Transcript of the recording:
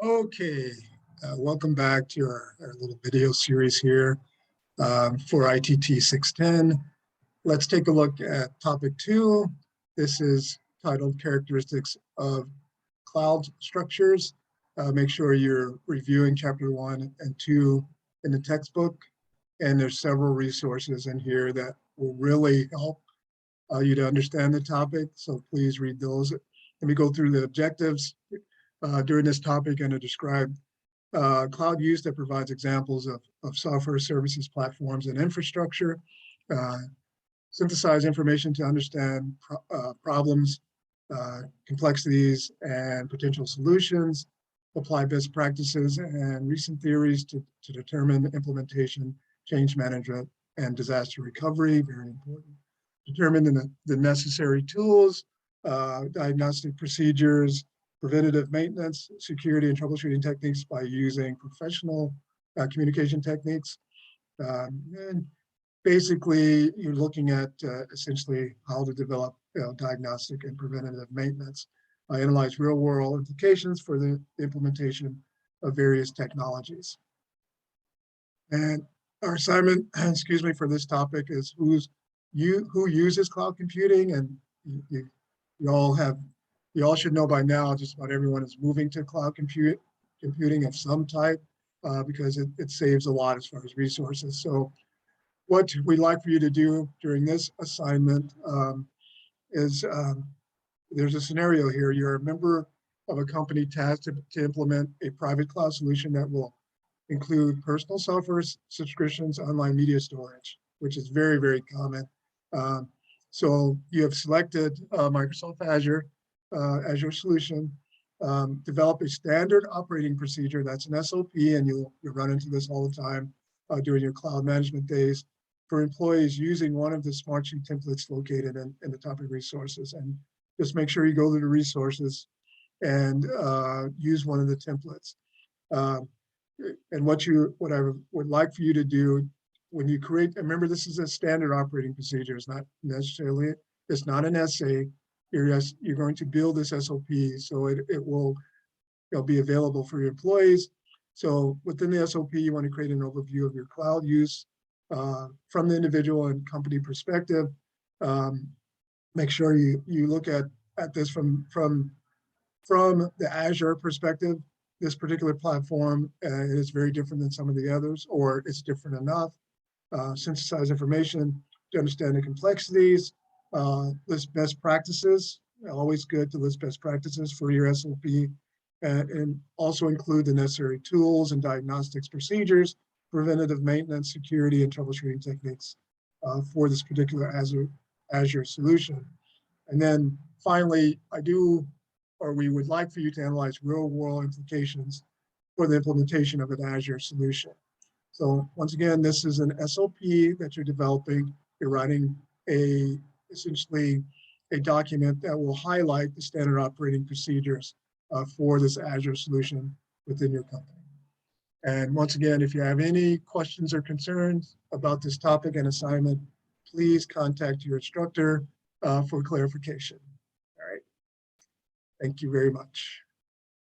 Okay, welcome back to our little video series here for ITT610. Let's take a look at topic 2. This is titled Characteristics of Cloud Structures. Make sure you're reviewing chapter 1 and 2 in the textbook. And there's several resources in here that will really help you to understand the topic. So please read those. Let me go through the objectives during this topic and to describe cloud use that provides examples of software services, platforms, and infrastructure. Synthesize information to understand problems, complexities, and potential solutions. Apply best practices and recent theories to determine implementation, change management, and disaster recovery, very important. Determine the necessary tools, diagnostic procedures, preventative maintenance, security, and troubleshooting techniques by using professional communication techniques. And basically, you're looking at essentially how to develop diagnostic and preventative maintenance. Analyze real-world implications for the implementation of various technologies. And our assignment, excuse me, for this topic is who uses cloud computing, and you all should know by now just about everyone is moving to cloud computing of some type because it saves a lot as far as resources. So what we'd like for you to do during this assignment is there's a scenario here. You're a member of a company tasked to implement a private cloud solution that will include personal software subscriptions, online media storage, which is very, very common. So you have selected Microsoft Azure as your solution. Develop a standard operating procedure, that's an SOP, and you'll run into this all the time during your cloud management days, for employees using one of the Smartsheet templates located in the topic resources. And just make sure you go to the resources and use one of the templates. And what I would like for you to do when you create, remember this is a standard operating procedure, it's not necessarily, it's not an essay. You're going to build this SOP, so it will be available for your employees. So within the SOP, you want to create an overview of your cloud use from the individual and company perspective. Make sure you look at this from the Azure perspective. This particular platform is very different than some of the others, or it's different enough. Synthesize information to understand the complexities. List best practices, always good to list best practices for your SOP, and also include the necessary tools and diagnostics procedures, preventative maintenance, security, and troubleshooting techniques for this particular Azure solution. And then finally, we would like for you to analyze real-world implications for the implementation of an Azure solution. So once again, this is an SOP that you're developing. You're writing essentially a document that will highlight the standard operating procedures for this Azure solution within your company. And once again, if you have any questions or concerns about this topic and assignment, please contact your instructor for clarification. All right. Thank you very much.